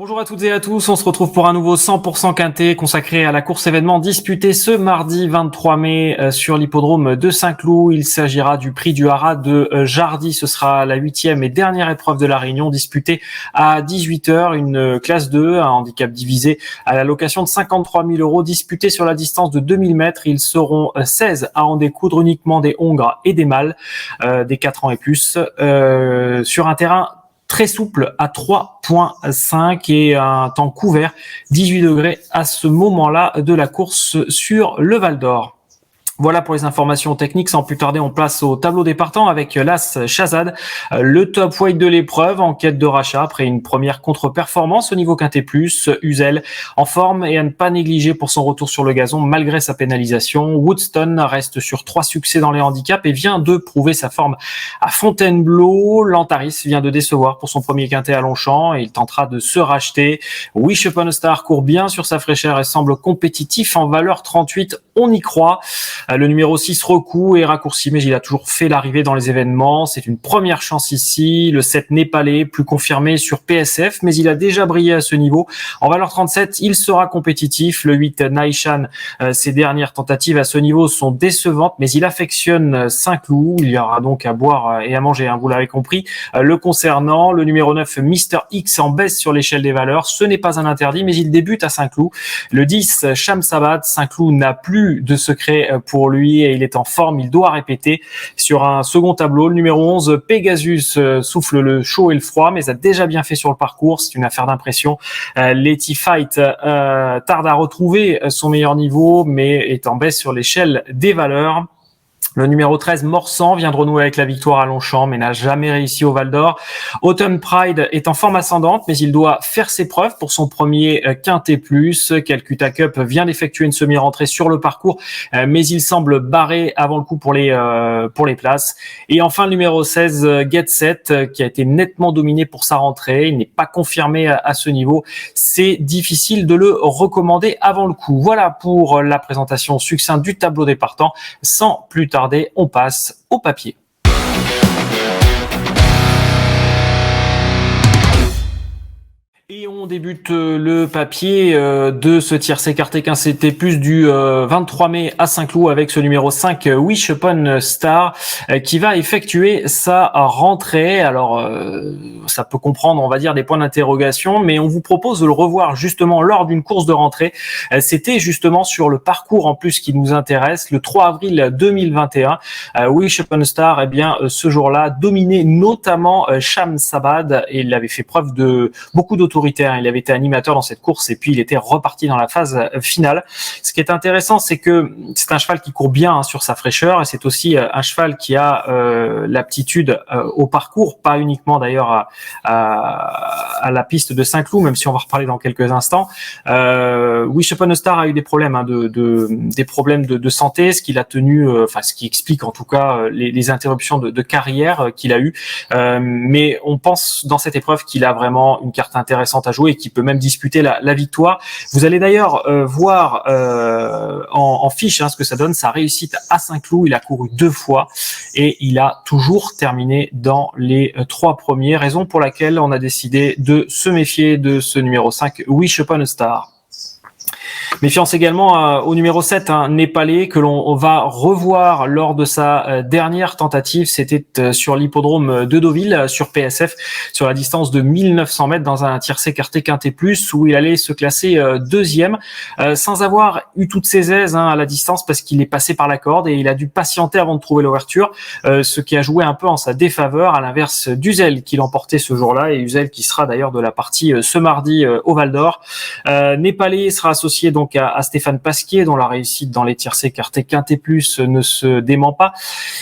Bonjour à toutes et à tous, on se retrouve pour un nouveau 100% quintet consacré à la course événement disputée ce mardi 23 mai sur l'hippodrome de Saint-Cloud. Il s'agira du prix du Haras de Jardy. Ce sera la 8e et dernière épreuve de la Réunion disputée à 18h. Une classe 2, un handicap divisé à la location de 53 000 € disputée sur la distance de 2000 mètres. Ils seront 16 à en découdre, uniquement des hongres et des mâles, des 4 ans et plus, sur un terrain très souple à 3.5 et un temps couvert 18 degrés à ce moment-là de la course sur le Val d'Or. Voilà pour les informations techniques. Sans plus tarder, on place au tableau des partants avec l'As Shahzad, le top weight de l'épreuve en quête de rachat après une première contre-performance au niveau quintet plus. Uzel en forme et à ne pas négliger pour son retour sur le gazon malgré sa pénalisation. Woodstone reste sur 3 succès dans les handicaps et vient de prouver sa forme à Fontainebleau. Lantaris vient de décevoir pour son premier quintet à Longchamp et il tentera de se racheter. Wish Upon a Star court bien sur sa fraîcheur et semble compétitif en valeur 38. On y croit. Le numéro 6 Roku est raccourci, mais il a toujours fait l'arrivée dans les événements. C'est une première chance ici. Le 7 Népalais, plus confirmé sur PSF, mais il a déjà brillé à ce niveau. En valeur 37, il sera compétitif. Le 8 Naishan, ses dernières tentatives à ce niveau sont décevantes, mais il affectionne Saint-Cloud. Il y aura donc à boire et à manger, hein, vous l'avez compris. Le concernant, le numéro 9 Mister X en baisse sur l'échelle des valeurs. Ce n'est pas un interdit, mais il débute à Saint-Cloud. Le 10 Shamsabad, Saint-Cloud n'a plus de secret pour lui et il est en forme, il doit répéter. Sur un second tableau, le numéro 11 Pegasus souffle le chaud et le froid, mais a déjà bien fait sur le parcours. C'est une affaire d'impression. Letty Fight tarde à retrouver son meilleur niveau, mais est en baisse sur l'échelle des valeurs. Le numéro 13, Morsan, vient de renouer avec la victoire à Longchamp, mais n'a jamais réussi au Val d'Or. Autumn Pride est en forme ascendante, mais il doit faire ses preuves pour son premier quintet plus. Calcutta Cup vient d'effectuer une semi-rentrée sur le parcours, mais il semble barré avant le coup pour les places. Et enfin, le numéro 16, Get Set, qui a été nettement dominé pour sa rentrée. Il n'est pas confirmé à ce niveau. C'est difficile de le recommander avant le coup. Voilà pour la présentation succincte du tableau des partants. Sans plus tarder, on passe au papier. Et on débute le papier de ce tiercé écarté quintet plus du 23 mai à Saint-Cloud avec ce numéro 5 Wish Upon Star qui va effectuer sa rentrée. Alors ça peut comprendre, on va dire, des points d'interrogation, mais on vous propose de le revoir justement lors d'une course de rentrée. C'était justement sur le parcours en plus qui nous intéresse, le 3 avril 2021. Wish Upon Star, eh bien ce jour-là dominé notamment Shamsabad et il avait fait preuve de beaucoup d'autorité. Il avait été animateur dans cette course et puis il était reparti dans la phase finale. Ce qui est intéressant, c'est que c'est un cheval qui court bien sur sa fraîcheur et c'est aussi un cheval qui a l'aptitude au parcours, pas uniquement d'ailleurs à la piste de Saint-Cloud, même si on va reparler dans quelques instants. Wish Upon a Star a eu des problèmes, des problèmes de santé, ce qu'il a tenu, ce qui explique en tout cas les interruptions de carrière qu'il a eu. Mais on pense dans cette épreuve qu'il a vraiment une carte intéressante à jouer et qui peut même disputer la victoire. Vous allez d'ailleurs voir en fiche ce que ça donne, sa réussite à Saint-Cloud. Il a couru 2 fois et il a toujours terminé dans les 3 premiers, raison pour laquelle on a décidé de se méfier de ce numéro 5 Wish Upon a Star. Méfiance également au numéro 7, Népalais, que l'on va revoir lors de sa dernière tentative. C'était sur l'hippodrome de Deauville, sur PSF, sur la distance de 1900 mètres, dans un tiercé écarté quintet plus, où il allait se classer deuxième, sans avoir eu toutes ses aises à la distance, parce qu'il est passé par la corde et il a dû patienter avant de trouver l'ouverture, ce qui a joué un peu en sa défaveur, à l'inverse d'Uzel, qui l'emportait ce jour-là, et Uzel qui sera d'ailleurs de la partie ce mardi au Val d'Or. Népalais sera associé donc à Stéphane Pasquier, dont la réussite dans les tiercés écartés quintet plus ne se dément pas,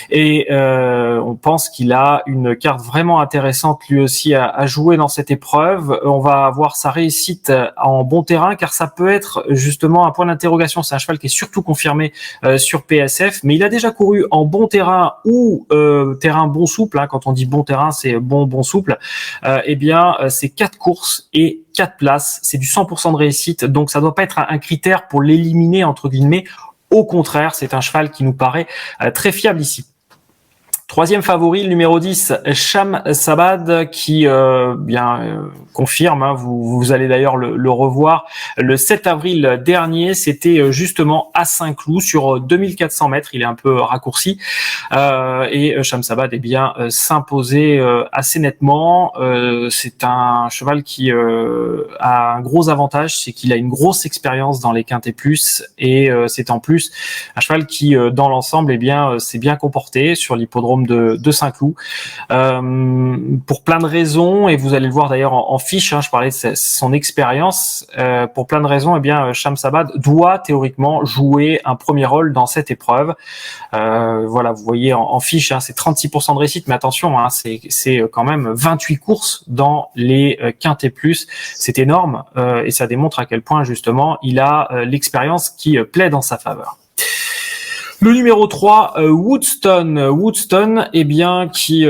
et on pense qu'il a une carte vraiment intéressante lui aussi à jouer dans cette épreuve. On va avoir sa réussite en bon terrain, car ça peut être justement un point d'interrogation. C'est un cheval qui est surtout confirmé sur PSF, mais il a déjà couru en bon terrain ou terrain bon souple, quand on dit bon terrain c'est bon souple. C'est 4 courses et 4 places, c'est du 100% de réussite, donc ça doit pas être un critère pour l'éliminer entre guillemets. Au contraire, c'est un cheval qui nous paraît très fiable ici. Troisième favori, le numéro 10, Sham Sabad, qui confirme, hein, vous allez d'ailleurs le revoir, le 7 avril dernier, c'était justement à Saint-Cloud sur 2400 mètres, il est un peu raccourci, et Sham Sabad s'imposait assez nettement. C'est un cheval qui a un gros avantage, c'est qu'il a une grosse expérience dans les quintés plus, et c'est en plus un cheval qui, dans l'ensemble, s'est bien comporté sur l'hippodrome de Saint-Cloud, pour plein de raisons, et vous allez le voir d'ailleurs en fiche, hein, je parlais de son expérience, pour plein de raisons, Sham Sabad doit théoriquement jouer un premier rôle dans cette épreuve. Voilà, vous voyez en fiche, hein, c'est 36% de réussite, mais attention, hein, c'est quand même 28 courses dans les quintés plus, c'est énorme, et ça démontre à quel point justement il a l'expérience qui plaît dans sa faveur. Le numéro 3, Woodstone, qui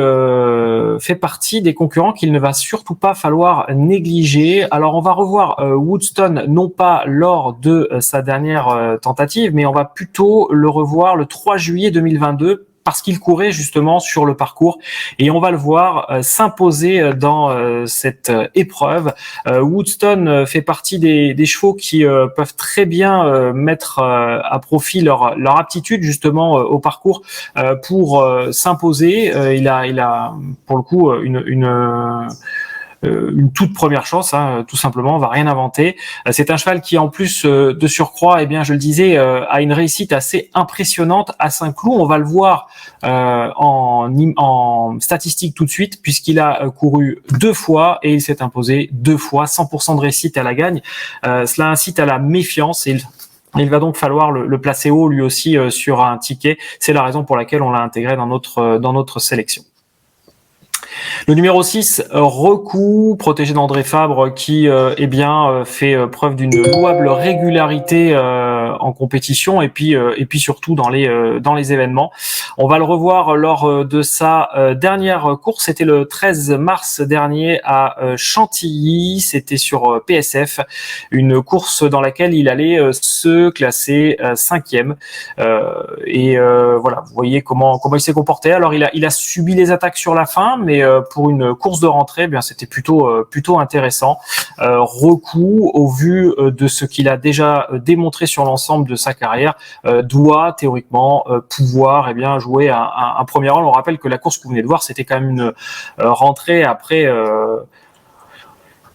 fait partie des concurrents qu'il ne va surtout pas falloir négliger. Alors on va revoir Woodstone non pas lors de sa dernière tentative, mais on va plutôt le revoir le 3 juillet 2022 parce qu'il courait justement sur le parcours, et on va le voir s'imposer dans cette épreuve. Woodstone fait partie des chevaux qui peuvent très bien mettre à profit leur aptitude justement au parcours pour s'imposer. Il a pour le coup une toute première chance, hein, tout simplement, on va rien inventer. C'est un cheval qui, en plus de surcroît, je le disais, a une réussite assez impressionnante à Saint-Cloud. On va le voir en statistique tout de suite, puisqu'il a couru 2 fois et il s'est imposé 2 fois, 100% de réussite à la gagne. Cela incite à la méfiance, et il va donc falloir le placer haut lui aussi sur un ticket. C'est la raison pour laquelle on l'a intégré dans notre sélection. Le numéro 6, Recou, protégé d'André Fabre, qui fait preuve d'une louable régularité en compétition, et puis surtout dans les événements. On va le revoir lors de sa dernière course, c'était le 13 mars dernier à Chantilly, c'était sur PSF, une course dans laquelle il allait se classer 5e. Voilà, vous voyez comment il s'est comporté. Alors il a subi les attaques sur la fin, mais pour une course de rentrée, c'était plutôt intéressant. Recou, au vu de ce qu'il a déjà démontré sur l'ensemble de sa carrière, doit théoriquement pouvoir jouer un premier rôle. On rappelle que la course que vous venez de voir, c'était quand même une rentrée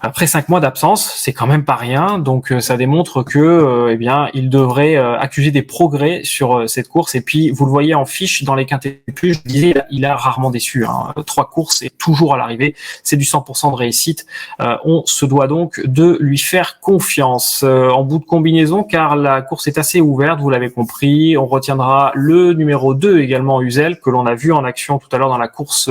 après 5 mois d'absence, c'est quand même pas rien, donc ça démontre que il devrait accuser des progrès sur cette course. Et puis vous le voyez en fiche dans les quintés plus, je disais, il a rarement déçu, hein. 3 courses et toujours à l'arrivée, c'est du 100% de réussite. On se doit donc de lui faire confiance en bout de combinaison, car la course est assez ouverte, vous l'avez compris. On retiendra le numéro 2 également, Uzel, que l'on a vu en action tout à l'heure dans la course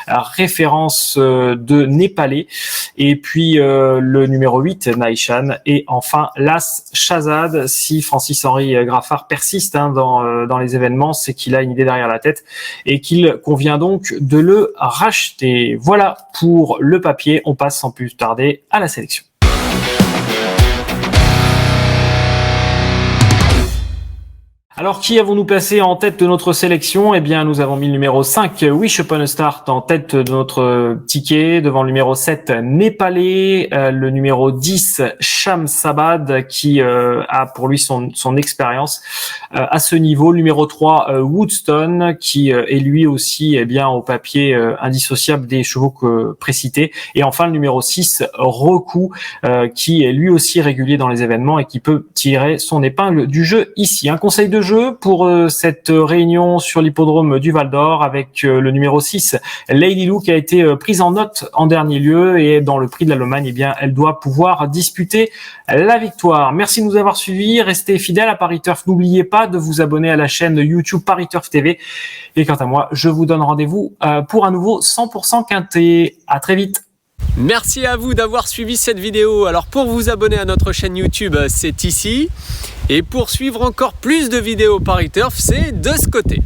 référence de Népalais, et puis le numéro 8, Naïchan, et enfin l'As Shazad. Si Francis-Henri Graffard persiste dans les événements, c'est qu'il a une idée derrière la tête et qu'il convient donc de le racheter. Voilà pour le papier, on passe sans plus tarder à la sélection. Alors, qui avons-nous placé en tête de notre sélection? Nous avons mis le numéro 5, Wish Upon a Start, en tête de notre ticket, devant le numéro 7, Népalais, le numéro 10, Sham Sabad, qui a pour lui son expérience à ce niveau, le numéro 3, Woodstone, qui est lui aussi au papier indissociable des chevaux précités, et enfin le numéro 6, Recou, qui est lui aussi régulier dans les événements et qui peut tirer son épingle du jeu ici. Un conseil de jeu pour cette réunion sur l'hippodrome du Val d'Or avec le numéro 6, Lady Lou, qui a été prise en note en dernier lieu, et dans le prix de la Lomagne, elle doit pouvoir disputer la victoire. Merci de nous avoir suivis, restez fidèles à Paris Turf, n'oubliez pas de vous abonner à la chaîne YouTube Paris Turf TV, et quant à moi, je vous donne rendez-vous pour un nouveau 100% quintet. À très vite. Merci à vous d'avoir suivi cette vidéo. Alors pour vous abonner à notre chaîne YouTube, c'est ici. Et pour suivre encore plus de vidéos Paris Turf, c'est de ce côté.